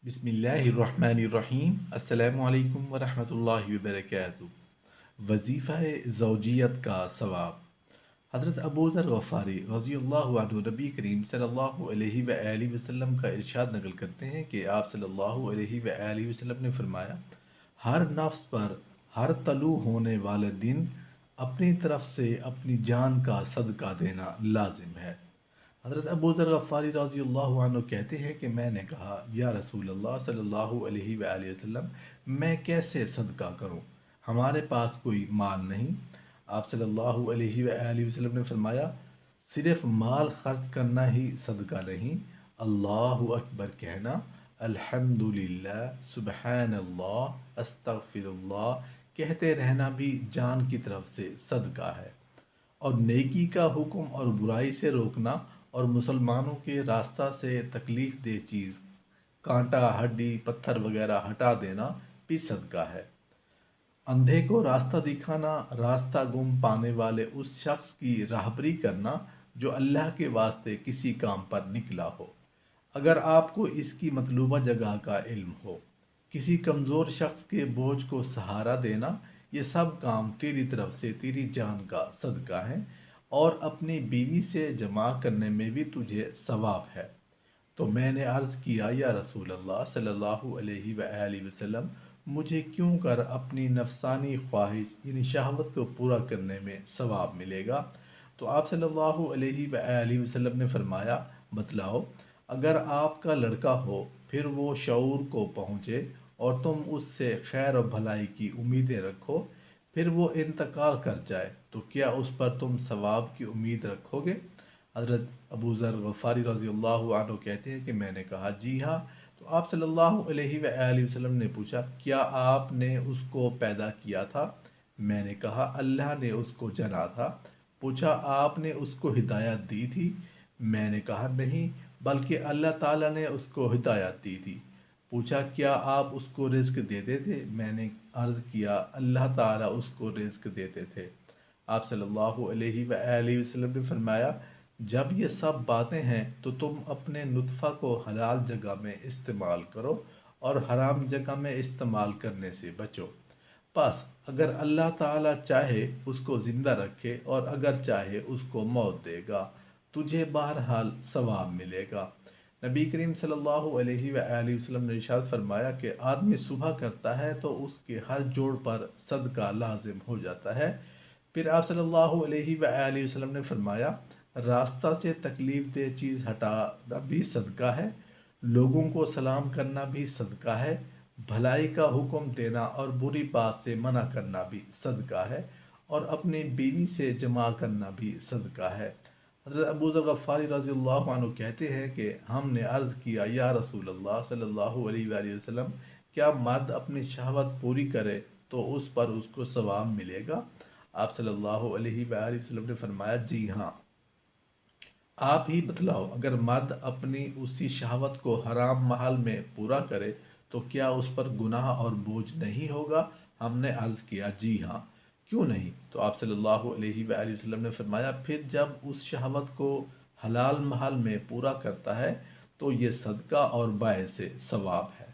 बिस्मिल्लाहिर्रहमानिर्रहीम। अस्सलामु अलैकुम वरहमतुल्लाहि वबरकातुहू। वजीफ़ा ज़ौजियत का सवाब। हज़रत अबू ज़र गफ़ारी रज़ियल्लाहु अन्हु नबी करीम सल्लल्लाहु अलैहि वआलिहि वसल्लम का इरशाद नकल करते हैं कि आप सल्लल्लाहु अलैहि वआलिहि वसल्लम ने फरमाया, हर नफ्स पर हर तलू होने वाले दिन अपनी तरफ से अपनी जान का सदका देना लाजिम है। हज़रत अबू ज़र गफ़ारी रज़ियल्लाहु अन्हु कहते हैं कि मैंने कहा, या रसूल अल्लाह सल्लल्लाहु अलैहि वसल्लम, मैं कैसे सदका करूं? हमारे पास कोई माल नहीं। आप सल्लल्लाहु अलैहि वसल्लम ने फरमाया, सिर्फ माल खर्च करना ही सदका नहीं, अल्लाहु अकबर कहना, अल्हम्दुलिल्लाह, सुबहानल्लाह, अस्तगफिरुल्लाह कहते रहना भी जान की तरफ से सदका है। और नेकी का हुक्म और बुराई से रोकना और मुसलमानों के रास्ता से तकलीफ दे चीज़, कांटा, हड्डी, पत्थर वगैरह हटा देना भी सदका है। अंधे को रास्ता दिखाना, रास्ता गुम पाने वाले उस शख्स की राहबरी करना जो अल्लाह के वास्ते किसी काम पर निकला हो, अगर आपको इसकी मतलूबा जगह का इल्म हो। किसी कमज़ोर शख्स के बोझ को सहारा देना, ये सब काम तेरी तरफ से तेरी जान का सदका है और अपनी बीवी से जमा करने में भी तुझे सवाब है। तो मैंने अर्ज़ किया, या रसूल अल्लाह सल्लल्लाहु अलैहि वआलिहि वसल्लम, मुझे क्यों कर अपनी नफसानी ख्वाहिश यानी शहवत को पूरा करने में सवाब मिलेगा? तो आप सल्लल्लाहु अलैहि वआलिहि वसल्लम ने फरमाया, बतलाओ, अगर आपका लड़का हो फिर वो शऊर को पहुँचे और तुम उससे खैर और भलाई की उम्मीदें रखो, फिर वो इंतकाल कर जाए, तो क्या उस पर तुम सवाब की उम्मीद रखोगे? हज़रत अबू ज़र गफ़ारी रज़ियल्लाहु अन्हु कहते हैं कि मैंने कहा, जी हाँ। तो आप सल्लल्लाहु अलैहि वआलिहि वसल्लम ने पूछा, क्या आपने उसको पैदा किया था? मैंने कहा, अल्लाह ने उसको जना था। पूछा, आपने उसको हिदायत दी थी? मैंने कहा, नहीं, बल्कि अल्लाह ताला ने उसको हिदायत दी थी। पूछा, क्या आप उसको रिज़्क देते थे? मैंने अर्ज़ किया, अल्लाह ताला उसको रिज़्क देते थे। आप सल्लल्लाहु अलैहि वआलिहि वसल्लम ने फरमाया, जब ये सब बातें हैं तो तुम अपने नुत्फ़ा को हलाल जगह में इस्तेमाल करो और हराम जगह में इस्तेमाल करने से बचो। बस अगर अल्लाह ताला चाहे उसको ज़िंदा रखे और अगर चाहे उसको मौत देगा, तुझे बहरहाल सवाब मिलेगा। नबी करीम सल्लल्लाहु अलैहि वआलिहि वसल्लम ने इरशाद फरमाया कि आदमी सुबह करता है तो उसके हर जोड़ पर सदका लाजिम हो जाता है। फिर आप सल्लल्लाहु अलैहि वआलिहि वसल्लम ने फरमाया, रास्ता से तकलीफ दे चीज़ हटाना भी सदका है, लोगों को सलाम करना भी सदका है, भलाई का हुक्म देना और बुरी बात से मना करना भी सदका है और अपनी बीवी से जमा करना भी सदका है। हज़रत अबू ज़र गफ़ारी रज़ियल्लाहु अन्हु कहते हैं कि हमने अर्ज़ किया, या रसूल अल्लाह सल्लल्लाहु अलैहि वसल्लम, क्या मर्द अपनी शहवत पूरी करे तो उस पर उसको सवाब मिलेगा? आप सल्लल्लाहु अलैहि वसल्लम ने फरमाया, जी हाँ। आप ही बतलाओ, अगर मर्द अपनी उसी शहवत को हराम महल में पूरा करे तो क्या उस पर गुनाह और बोझ नहीं होगा? हमने अर्ज़ किया, जी हाँ, क्यों नहीं? तो आप सल्लल्लाहु अलैहि वसल्लम ने फरमाया, फिर जब उस शहवत को हलाल महल में पूरा करता है तो ये सदका और बायसे सवाब है।